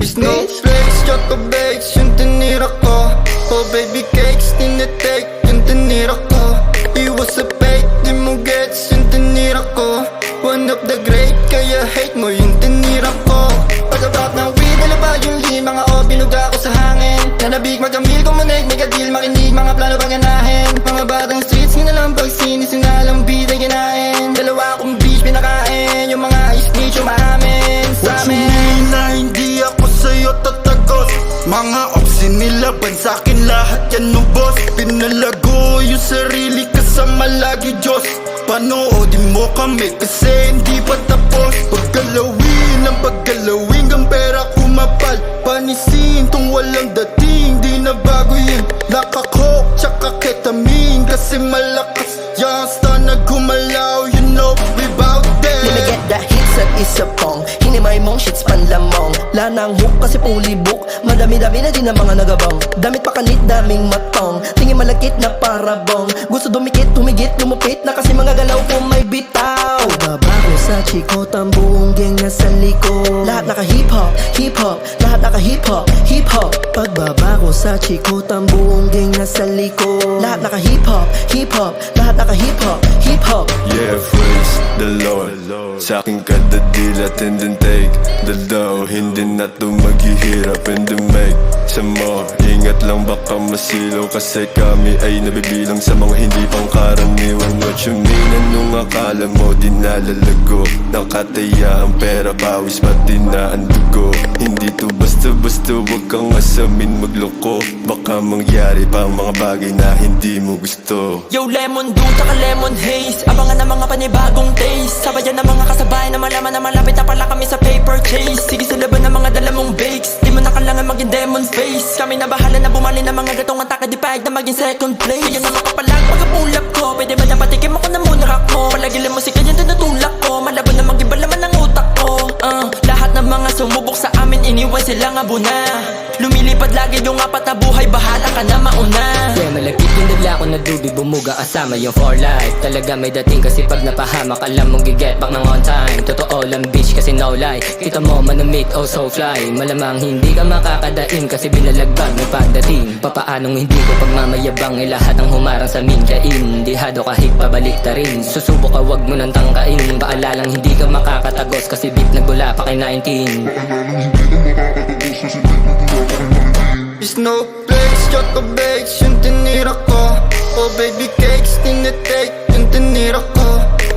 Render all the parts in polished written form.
Snowflakes, choco bakes, yung tinira ko. Oh baby cakes, tinitake, yung tinira ko. Iwas sa fake, di mo gets, yung tinira ko. One of the great, kaya hate mo yung tinira ko. Pag-about ng weed, nalaba yung mga o, binuga ko sa hangin. Nanabig, magamil, kumanig, mega deal, makinig, mga plano panganahin. Mga batang streets, ginalang pag sinis, sinalang bida ginain. Dalawa akong beach, pinakain, yung mga snitch, yung maamin sa amin. What you mean na hindi ako sa'yo tatagos? Mga ops, inilaban sa'kin lahat yan no boss. Pinalago yung sarili kasama lagi Diyos. Panoodin mo kami kasi hindi pa tapos. Paggalawin ang paggalawin, ang pera kumapal. Panisin tong walang dating, di na bago yun. Nakakok tsaka ketamine kasi malakas. Yasta naghumalaw, you know we bout there. Let me get the hits at isa pong hinimay mong shits panlamong. Lanang hook kasi fully book. Madami-dami na din ang mga nagabang. Damit pakanit, daming matong. Tingin malakit na parabong. Gusto dumikit, tumigit, lumupit na kasi mga galaw ko may bitaw. Babago sa chikot, ang buong gang nasa likod. Lahat naka hip-hop, hip-hop. Lahat naka hip-hop, hip-hop. Pagbabago sa chikot, ang buong gang nasa likod. Lahat naka hip-hop, hip-hop. Lahat naka hip-hop, hip-hop. Yeah, praise the Lord. Sa akin kada deal at hindi take the dough. Hindi na to maghihirap and the make some more. Ingat lang baka masilaw kasi kami ay nabibilang sa mga hindi pang karaniwan. What you mean? Anong akala mo di nalalago? Nakataya ang pera, bawis pati na ang dugo. Hindi to basta-basta, wag kang asamin magloko. Baka mangyari pa ang mga bagay na hindi mo gusto. Yo, lemon dew, tsaka lemon haze. Abangan ng mga panibagong taste. Sabayan ng mga kasabay na malaman na malapit na pala kami sa paper chase. Sige sa laban ng mga dala mong bakes. Di mo na kailangan maging demon face. Kami na bahala na bumali ng mga gatong atake. Di pahig na maging second place. Kaya na makapalag pagkapulap ko. Pwede ba na patikim ako na muna ako? Palagilan mo si kanya tinutulak ko. Malabo na mag-iba laman ng utak ko. Lahat ng mga sumubok sa amin iniwan silang abuna. Lumilipad lagi yung apat na buhay. Bahala ka na mauna. Yeah, malagkit yung nila ako na dubi. Bumuga kasama yung for life. Talaga may dating kasi pag napahamak alam mong giget back ng on time. Totoo lang bitch kasi no lie. Kita mo manumit oh so fly. Malamang hindi ka makakadaing kasi binalagbag ng pagdating. Papaanong hindi ko pagmamayabang lahat ng humarang sa amin kain. Dihado kahit pabalik ta rin. Susubok ka wag mo nang tangkain. Paalalang hindi ka makakatagos kasi beat nagbula pa kay 19. Snowflakes, choco bakes, yung tinira ko. Oh baby cakes, tinitake, yung tinira ko.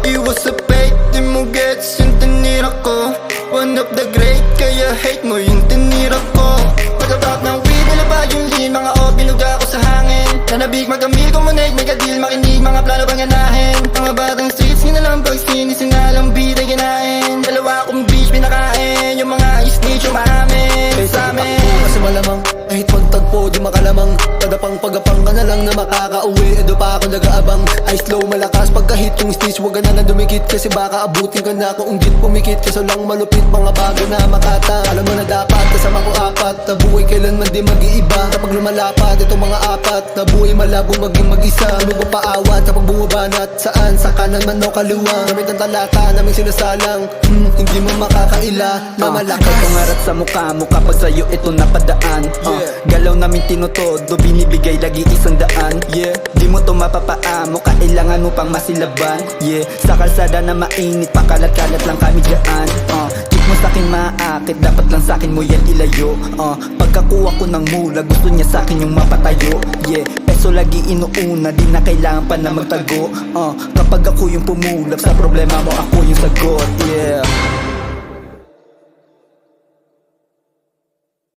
Iwas sa fake, di mo gets, yung tinira ko. One of the great, kaya hate mo yung tinira ko. Pag-about ng weed, nalaba yung mga o, binuga ko sa hangin. Nanabig, magamil, kumanig, mega deal, makinig, mga plano panganahin. Mga batang streets, ginalang pag sinis, sinalang bida ginain. Dalawa akong beach, pinakain, yung mga snitch, yung maamin sa amin. Kasi malamang kahit pagtagpo di makalamang. Kadapang pagapang ka na lang na makakauwi. Edo pa ako nag-aabang. Ay slow malakas pagkahit yung stage. Huwag ka na dumikit kasi baka abutin ka na kung ungit pumikit. Kaso lang malupit mga bago na makata. Alam mo na dapat kasama ko apat. Na buhay kailanman di mag-iiba. Kapag lumalapat itong mga apat. Na buhay malabo maging mag-isa. Ano ba paawat kapag bumabanat? Saan? Sa kanan man o kaliwa. Gamit ang talata naming sinasalang. Hindi mo makakaila na malakas. Pangarap sa mukha mo kapag sa'yo ito napadaan. Galaw namin tinutodo, binibigay lagi 100. Yeah, di mo to mapapaamo, kailangan mo pang masilaban. Yeah, sa kalsada na mainit, pakalat-kalat lang kami dyan. Tip mo sa'kin maakit, dapat lang sa'kin mo yan ilayo. Pagkakuha ko ng mula, gusto niya sa'kin yung mapatayo. Yeah, peso lagi inuuna, di na kailangan pa na magtago. Kapag ako yung pumulap sa problema mo, ako yung sagot. Yeah.